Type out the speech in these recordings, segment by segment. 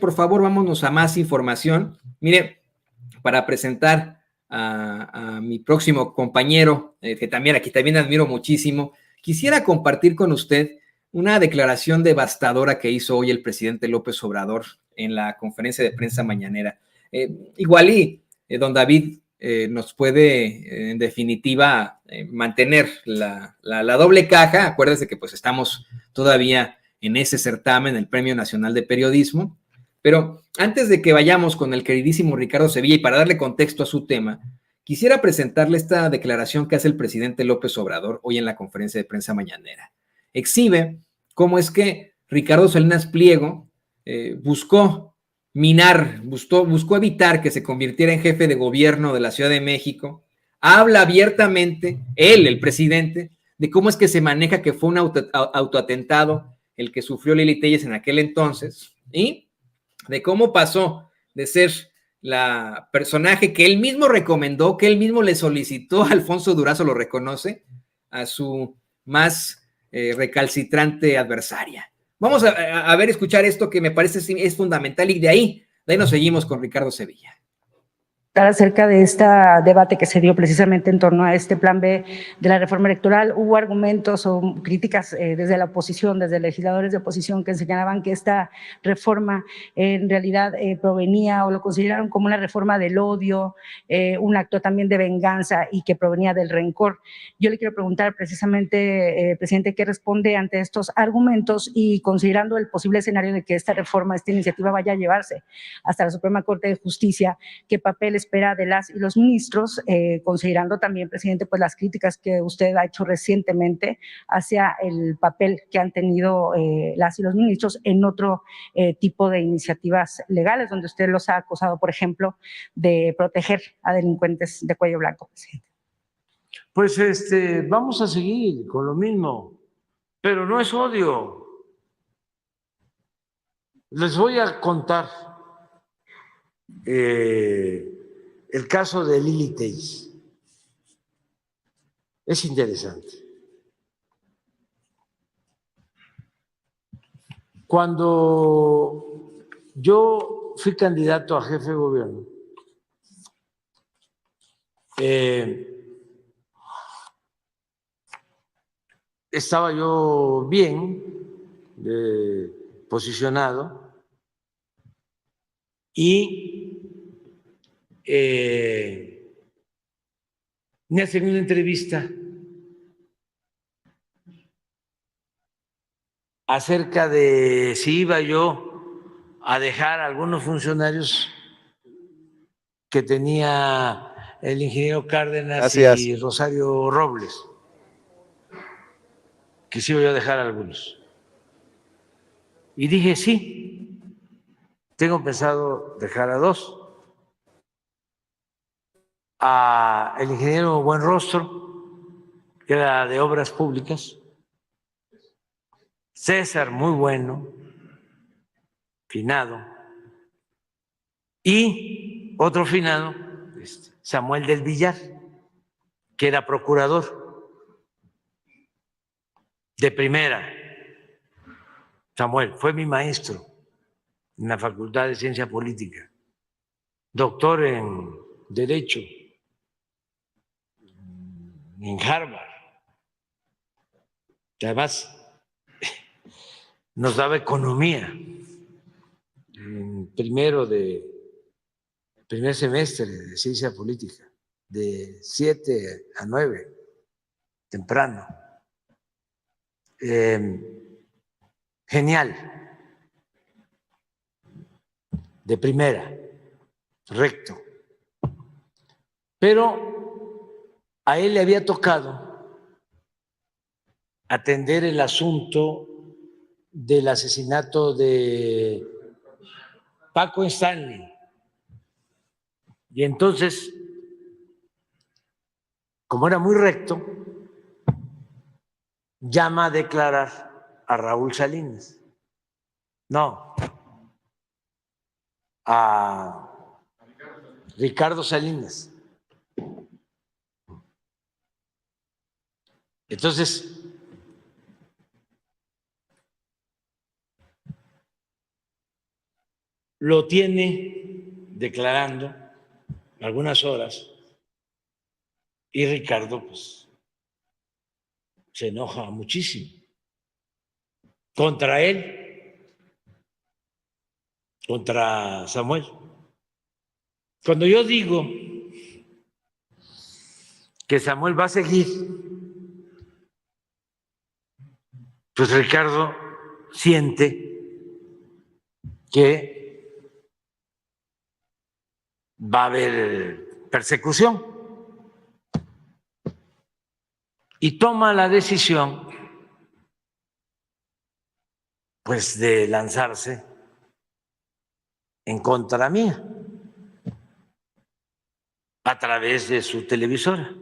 por favor, vámonos a más información. Mire, para presentar a mi próximo compañero, que también aquí también admiro muchísimo, quisiera compartir con usted una declaración devastadora que hizo hoy el presidente López Obrador en la conferencia de prensa mañanera. Igual y don David nos puede, en definitiva, mantener la doble caja. Acuérdese que pues estamos todavía en ese certamen, el Premio Nacional de Periodismo. Pero antes de que vayamos con el queridísimo Ricardo Sevilla y para darle contexto a su tema, quisiera presentarle esta declaración que hace el presidente López Obrador hoy en la conferencia de prensa mañanera. Exhibe cómo es que Ricardo Salinas Pliego buscó minar, buscó evitar que se convirtiera en jefe de gobierno de la Ciudad de México. Habla abiertamente, él, el presidente, de cómo es que se maneja que fue un autoatentado el que sufrió Lili Téllez en aquel entonces, y de cómo pasó de ser la personaje que él mismo recomendó, que él mismo le solicitó, Alfonso Durazo lo reconoce, a su más recalcitrante adversaria. Vamos a ver, escuchar esto que me parece es fundamental y de ahí nos seguimos con Ricardo Sevilla. Acerca de este debate que se dio precisamente en torno a este plan B de la reforma electoral, hubo argumentos o críticas desde la oposición, desde legisladores de oposición que señalaban que esta reforma en realidad provenía o lo consideraron como una reforma del odio, un acto también de venganza y que provenía del rencor. Yo le quiero preguntar precisamente, presidente, ¿qué responde ante estos argumentos y considerando el posible escenario de que esta reforma, esta iniciativa vaya a llevarse hasta la Suprema Corte de Justicia? ¿Qué papel espera de las y los ministros, considerando también, presidente, pues las críticas que usted ha hecho recientemente hacia el papel que han tenido las y los ministros en otro tipo de iniciativas legales, donde usted los ha acusado, por ejemplo, de proteger a delincuentes de cuello blanco, presidente? Pues vamos a seguir con lo mismo, pero no es odio. Les voy a contar el caso de Lili Téllez. Es interesante. Cuando yo fui candidato a jefe de gobierno, estaba yo bien posicionado y me hacen una entrevista acerca de si iba yo a dejar a algunos funcionarios que tenía el ingeniero Cárdenas y Rosario Robles, que sí iba yo a dejar a algunos. Y dije, sí, tengo pensado dejar a dos. A el ingeniero Buenrostro, que era de Obras Públicas, César, muy bueno, finado, y otro finado, Samuel del Villar, que era procurador de primera. Samuel fue mi maestro en la Facultad de Ciencia Política, doctor en Derecho en Harvard. Además, nos daba economía en primer semestre de ciencia política, de 7 a 9, temprano. Genial, de primera, recto. Pero a él le había tocado atender el asunto del asesinato de Paco Stanley. Y entonces, como era muy recto, llama a declarar a Raúl Salinas. No, a Ricardo Salinas. Entonces, lo tiene declarando algunas horas y Ricardo pues se enoja muchísimo contra él, contra Samuel. Cuando yo digo que Samuel va a seguir, pues Ricardo siente que va a haber persecución y toma la decisión pues de lanzarse en contra mía a través de su televisora.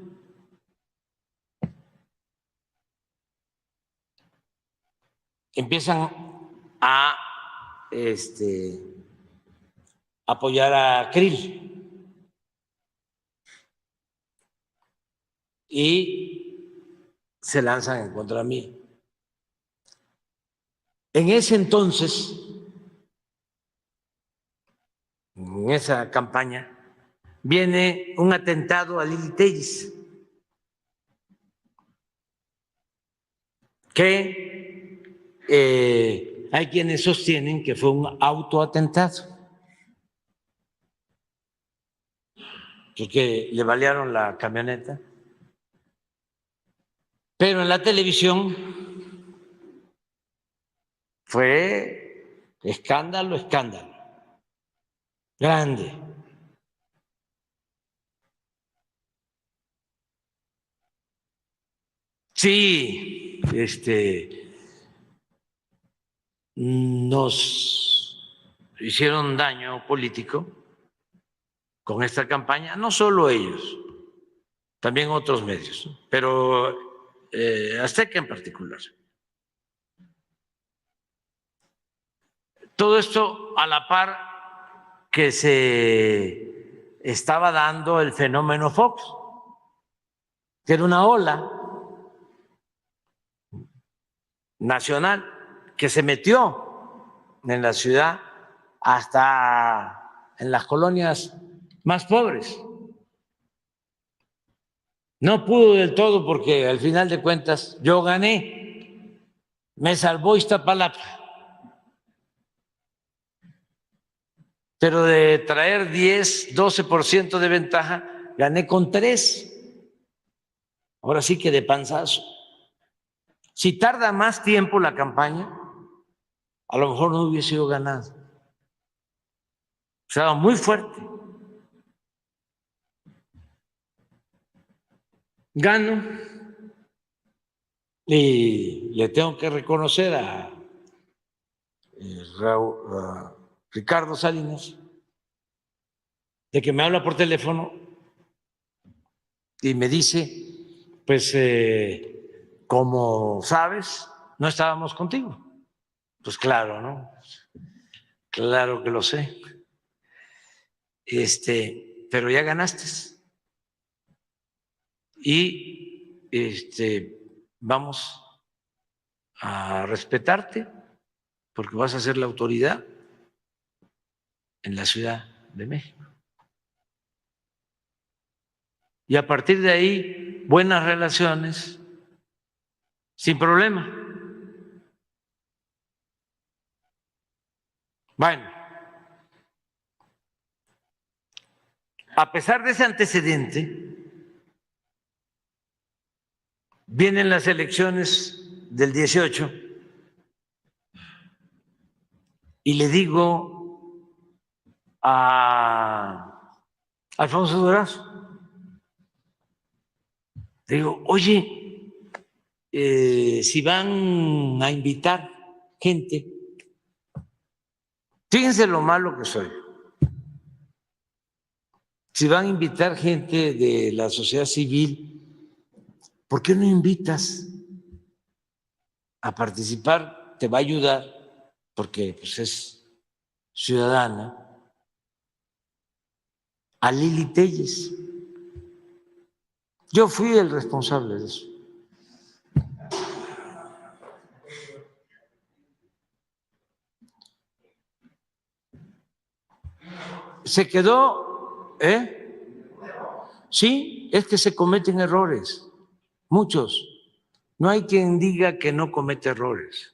Empiezan a apoyar a Krill y se lanzan en contra mí. En ese entonces, en esa campaña, viene un atentado a Lili Telles, que hay quienes sostienen que fue un autoatentado, porque le balearon la camioneta, pero en la televisión fue escándalo, escándalo, grande. Sí, nos hicieron daño político con esta campaña, no solo ellos, también otros medios, pero Azteca en particular. Todo esto a la par que se estaba dando el fenómeno Fox, que era una ola nacional que se metió en la ciudad hasta en las colonias más pobres. No pudo del todo porque al final de cuentas yo gané, me salvó Iztapalapa. Pero de traer 10, 12% de ventaja, gané con 3. Ahora sí que de panzazo. Si tarda más tiempo la campaña, a lo mejor no hubiese sido ganado. O sea, muy fuerte. Gano y le tengo que reconocer a Ricardo Salinas de que me habla por teléfono y me dice, pues como sabes, no estábamos contigo. Pues claro, ¿no? Claro que lo sé. Pero ya ganaste. Y vamos a respetarte porque vas a ser la autoridad en la Ciudad de México. Y a partir de ahí, buenas relaciones, sin problema. Bueno, a pesar de ese antecedente, vienen las elecciones del 18 y le digo a Alfonso Durazo, digo, oye, si van a invitar gente, fíjense lo malo que soy, si van a invitar gente de la sociedad civil, ¿por qué no invitas a participar? Te va a ayudar porque pues, es ciudadana, a Lili Telles. Yo fui el responsable de eso. se quedó, Sí, es que se cometen errores, muchos. No hay quien diga que no comete errores.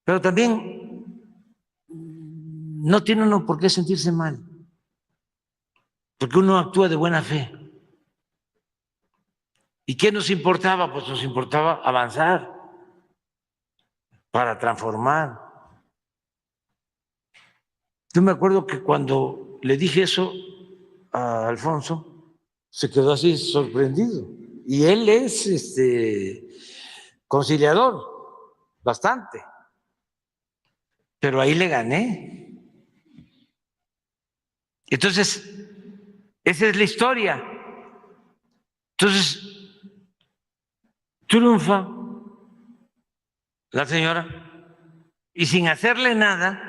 Pero también no tiene uno por qué sentirse mal, porque uno actúa de buena fe. ¿Y qué nos importaba? Pues nos importaba avanzar para transformar. Yo me acuerdo que cuando le dije eso a Alfonso, se quedó así sorprendido. Y él es conciliador, bastante. Pero ahí le gané. Entonces, esa es la historia. Entonces, triunfa la señora y sin hacerle nada,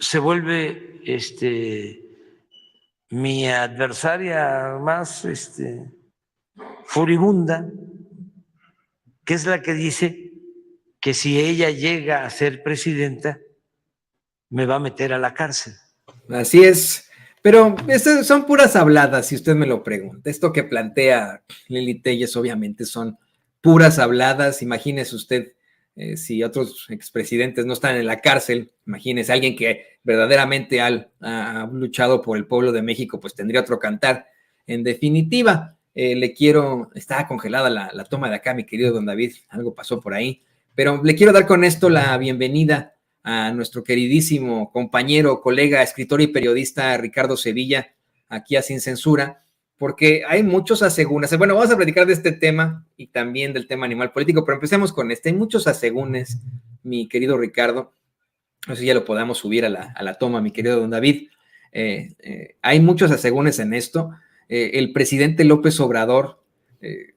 se vuelve mi adversaria más furibunda, que es la que dice que si ella llega a ser presidenta, me va a meter a la cárcel. Así es, pero esas son puras habladas, si usted me lo pregunta. Esto que plantea Lili Téllez obviamente son puras habladas. Imagínese usted si otros expresidentes no están en la cárcel, imagínese alguien que verdaderamente ha luchado por el pueblo de México, pues tendría otro cantar. En definitiva, estaba congelada la toma de acá, mi querido don David, algo pasó por ahí, pero le quiero dar con esto la bienvenida a nuestro queridísimo compañero, colega, escritor y periodista Ricardo Sevilla, aquí a Sin Censura, porque hay muchos asegúnes. Bueno, vamos a platicar de este tema y también del tema animal político, pero empecemos con este. Hay muchos asegúnes, mi querido Ricardo, no sé si ya lo podamos subir a la toma, mi querido don David. Hay muchos asegúnes en esto. El presidente López Obrador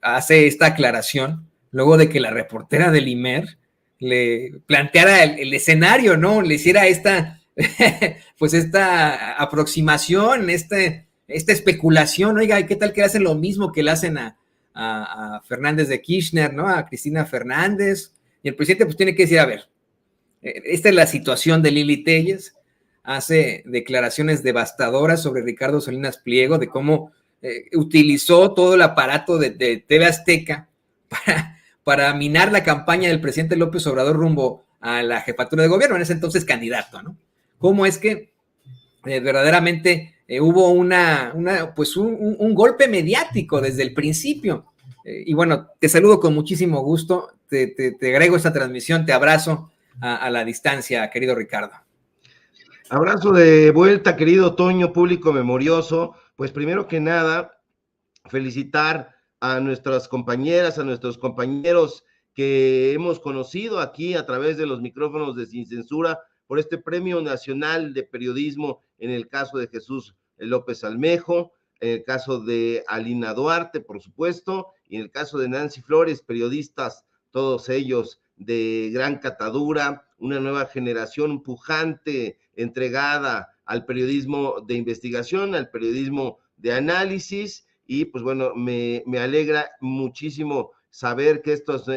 hace esta aclaración luego de que la reportera del IMER le planteara el escenario, ¿no? Le hiciera esta aproximación, esta especulación. Oiga, ¿qué tal que hacen lo mismo que le hacen a Fernández de Kirchner, ¿no? A Cristina Fernández. Y el presidente pues tiene que decir, a ver, esta es la situación de Lili Téllez, hace declaraciones devastadoras sobre Ricardo Salinas Pliego, de cómo utilizó todo el aparato de TV Azteca para minar la campaña del presidente López Obrador rumbo a la jefatura de gobierno, en ese entonces candidato, ¿no? ¿Cómo es que verdaderamente hubo un golpe mediático desde el principio? Y bueno, te saludo con muchísimo gusto, te agrego esta transmisión, te abrazo a la distancia, querido Ricardo. Abrazo de vuelta, querido Toño, público memorioso. Pues primero que nada, felicitar a nuestras compañeras, a nuestros compañeros que hemos conocido aquí a través de los micrófonos de Sin Censura por este Premio Nacional de Periodismo, en el caso de Jesús López Almejo, en el caso de Alina Duarte, por supuesto, y en el caso de Nancy Flores, periodistas, todos ellos de gran catadura, una nueva generación pujante, entregada al periodismo de investigación, al periodismo de análisis. Y pues bueno, me alegra muchísimo saber que estos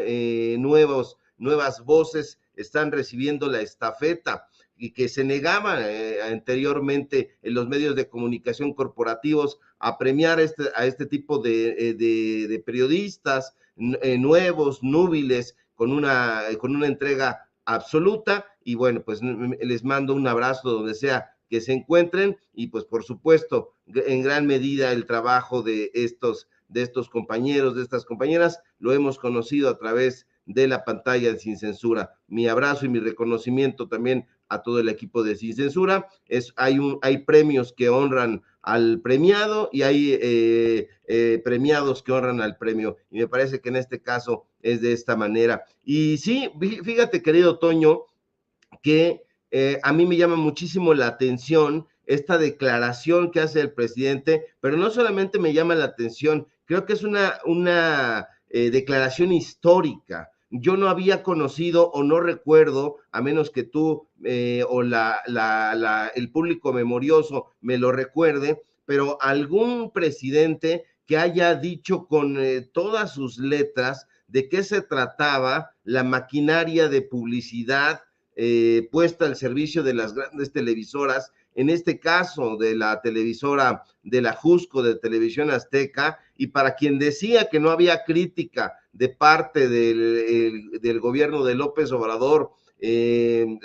nuevas voces están recibiendo la estafeta y que se negaban anteriormente en los medios de comunicación corporativos a premiar a este tipo de periodistas nuevos, núbiles, con una entrega absoluta. Y bueno, pues les mando un abrazo donde sea que se encuentren, y pues por supuesto en gran medida el trabajo de estos compañeros, de estas compañeras, lo hemos conocido a través de la pantalla de Sin Censura. Mi abrazo y mi reconocimiento también a todo el equipo de Sin Censura. Hay premios que honran al premiado y hay premiados que honran al premio, y me parece que en este caso es de esta manera. Y sí, fíjate, querido Toño, que a mí me llama muchísimo la atención esta declaración que hace el presidente, pero no solamente me llama la atención, creo que es una declaración histórica. Yo no había conocido o no recuerdo, a menos que tú o el público memorioso me lo recuerde, pero algún presidente que haya dicho con todas sus letras de qué se trataba la maquinaria de publicidad puesta al servicio de las grandes televisoras, en este caso de la televisora de la Jusco, de Televisión Azteca, y para quien decía que no había crítica de parte del gobierno de López Obrador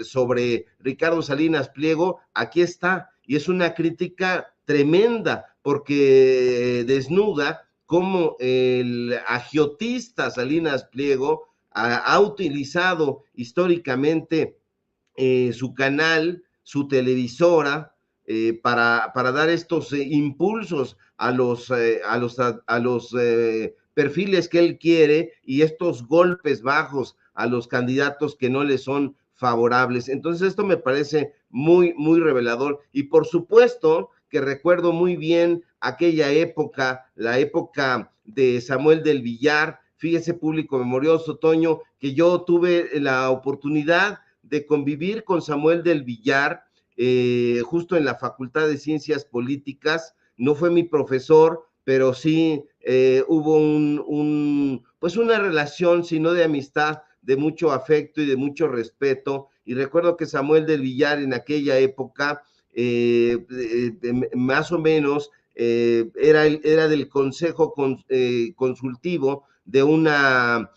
sobre Ricardo Salinas Pliego, aquí está, y es una crítica tremenda, porque desnuda cómo el agiotista Salinas Pliego ha utilizado históricamente su canal, su televisora, para dar estos impulsos a los perfiles que él quiere y estos golpes bajos a los candidatos que no le son favorables. Entonces esto me parece muy, muy revelador, y por supuesto que recuerdo muy bien aquella época, la época de Samuel del Villar. Fíjese, público memorioso, Toño, que yo tuve la oportunidad de convivir con Samuel del Villar justo en la Facultad de Ciencias Políticas. No fue mi profesor, pero sí hubo pues una relación, sino de amistad, de mucho afecto y de mucho respeto. Y recuerdo que Samuel del Villar en aquella época, más o menos, era del consejo consultivo de una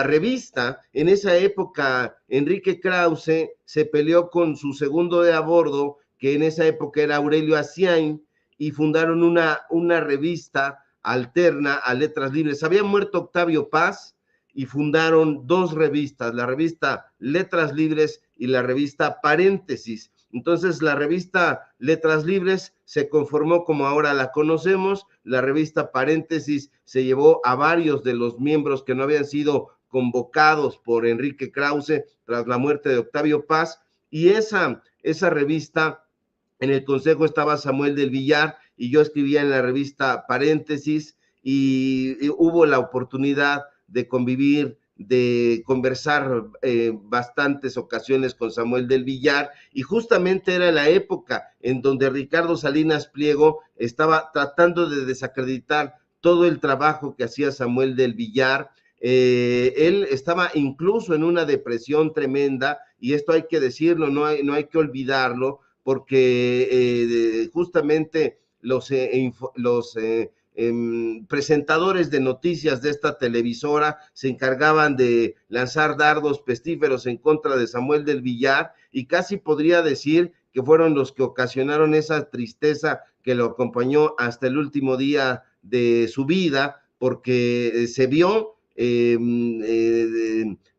revista. En esa época, Enrique Krause se peleó con su segundo de a bordo, que en esa época era Aurelio Asiain, y fundaron una revista alterna a Letras Libres. Había muerto Octavio Paz y fundaron dos revistas, la revista Letras Libres y la revista Paréntesis. Entonces, la revista Letras Libres se conformó como ahora la conocemos, la revista Paréntesis se llevó a varios de los miembros que no habían sido convocados por Enrique Krause tras la muerte de Octavio Paz, y esa revista, en el consejo estaba Samuel del Villar, y yo escribía en la revista Paréntesis, y hubo la oportunidad de convivir, de conversar bastantes ocasiones con Samuel del Villar, y justamente era la época en donde Ricardo Salinas Pliego estaba tratando de desacreditar todo el trabajo que hacía Samuel del Villar. Él estaba incluso en una depresión tremenda, y esto hay que decirlo, no hay que olvidarlo, porque justamente los presentadores de noticias de esta televisora se encargaban de lanzar dardos pestíferos en contra de Samuel del Villar, y casi podría decir que fueron los que ocasionaron esa tristeza que lo acompañó hasta el último día de su vida, porque se vio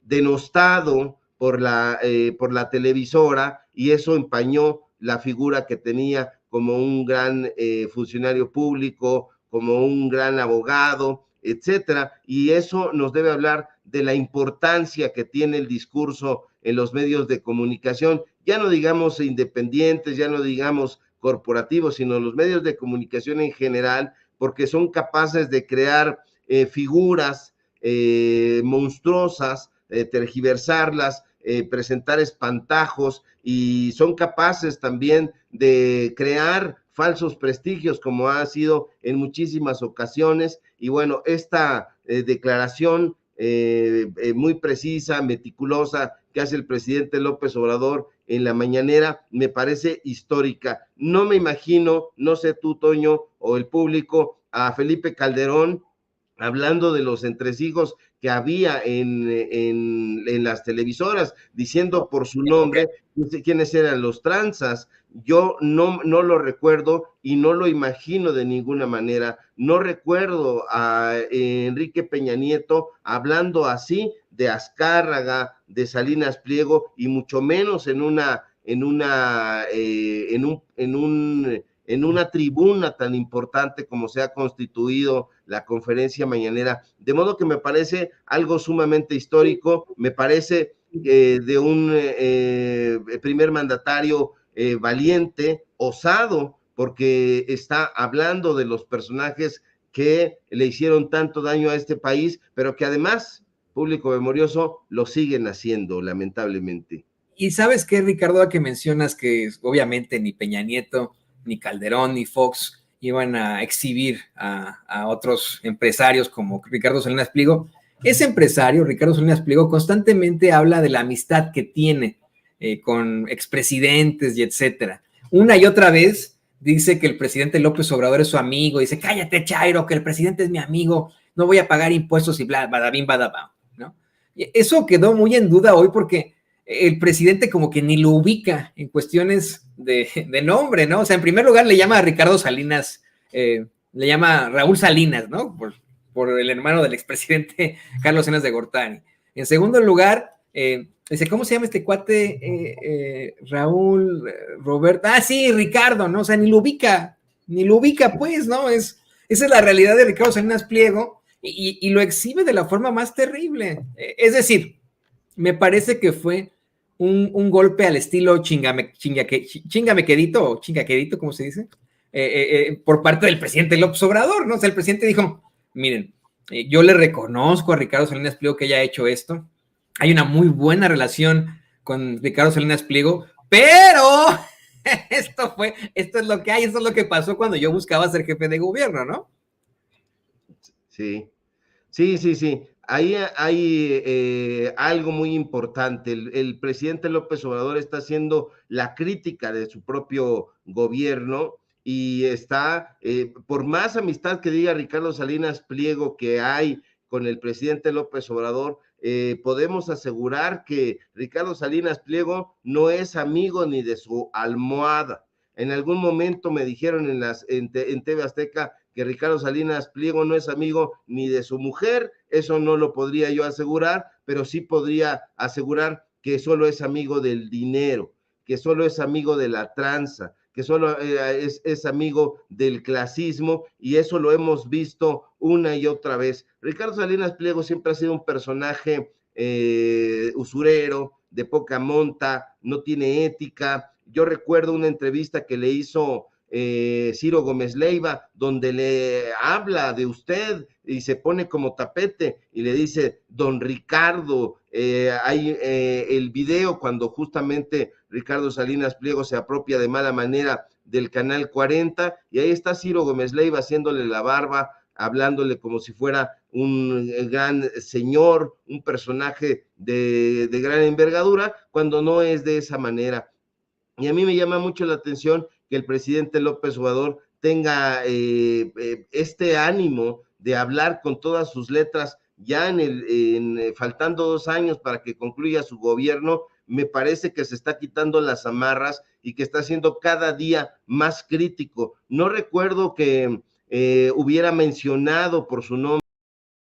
denostado por la televisora, y eso empañó la figura que tenía como un gran funcionario público, como un gran abogado, etcétera, y eso nos debe hablar de la importancia que tiene el discurso en los medios de comunicación, ya no digamos independientes, ya no digamos corporativos, sino los medios de comunicación en general, porque son capaces de crear figuras monstruosas, tergiversarlas, presentar espantajos, y son capaces también de crear falsos prestigios, como ha sido en muchísimas ocasiones. Y bueno, esta declaración muy precisa, meticulosa, que hace el presidente López Obrador en la mañanera, me parece histórica. No me imagino, no sé tú, Toño, o el público, a Felipe Calderón hablando de los entresijos que había en las televisoras, diciendo por su nombre quiénes eran los tranzas. Yo no lo recuerdo y no lo imagino de ninguna manera. No recuerdo a Enrique Peña Nieto hablando así de Azcárraga, de Salinas Pliego, y mucho menos en una tribuna tan importante como se ha constituido la conferencia mañanera. De modo que me parece algo sumamente histórico, me parece de un primer mandatario valiente, osado, porque está hablando de los personajes que le hicieron tanto daño a este país, pero que además, público memorioso, lo siguen haciendo, lamentablemente. Y sabes qué, Ricardo, a que mencionas que obviamente ni Peña Nieto, ni Calderón, ni Fox iban a exhibir a otros empresarios como Ricardo Salinas Pliego. Ese empresario, Ricardo Salinas Pliego, constantemente habla de la amistad que tiene con expresidentes y etcétera. Una y otra vez dice que el presidente López Obrador es su amigo, dice, cállate, Chairo, que el presidente es mi amigo, no voy a pagar impuestos y bla, badabim, badabam, ¿no? Y eso quedó muy en duda hoy porque el presidente como que ni lo ubica en cuestiones de nombre, ¿no? O sea, en primer lugar le llama a Ricardo Salinas, le llama Raúl Salinas, ¿no? Por el hermano del expresidente Carlos Salinas de Gortari. En segundo lugar, dice, ¿cómo se llama este cuate? Raúl, Roberto, sí, Ricardo, ¿no? O sea, ni lo ubica, pues, ¿no? Esa es la realidad de Ricardo Salinas Pliego y lo exhibe de la forma más terrible. Es decir, me parece que fue un golpe al estilo chingamequedito, ¿cómo se dice? Por parte del presidente López Obrador, ¿no? O sea, el presidente dijo, miren, yo le reconozco a Ricardo Salinas Pliego que haya hecho esto, hay una muy buena relación con Ricardo Salinas Pliego, pero esto es lo que hay, esto es lo que pasó cuando yo buscaba ser jefe de gobierno, ¿no? Sí. Ahí hay algo muy importante. El presidente López Obrador está haciendo la crítica de su propio gobierno y está, por más amistad que diga Ricardo Salinas Pliego que hay con el presidente López Obrador, podemos asegurar que Ricardo Salinas Pliego no es amigo ni de su almohada. En algún momento me dijeron en TV Azteca que Ricardo Salinas Pliego no es amigo ni de su mujer, eso no lo podría yo asegurar, pero sí podría asegurar que solo es amigo del dinero, que solo es amigo de la tranza, que solo es amigo del clasismo, y eso lo hemos visto una y otra vez. Ricardo Salinas Pliego siempre ha sido un personaje usurero, de poca monta, no tiene ética. Yo recuerdo una entrevista que le hizo Ciro Gómez Leiva, donde le habla de usted y se pone como tapete y le dice, don Ricardo, hay el video cuando justamente Ricardo Salinas Pliego se apropia de mala manera del Canal 40, y ahí está Ciro Gómez Leiva haciéndole la barba, hablándole como si fuera un gran señor, un personaje de gran envergadura, cuando no es de esa manera. Y a mí me llama mucho la atención que el presidente López Obrador tenga este ánimo de hablar con todas sus letras ya faltando 2 años para que concluya su gobierno. Me parece que se está quitando las amarras y que está siendo cada día más crítico. No recuerdo que hubiera mencionado por su nombre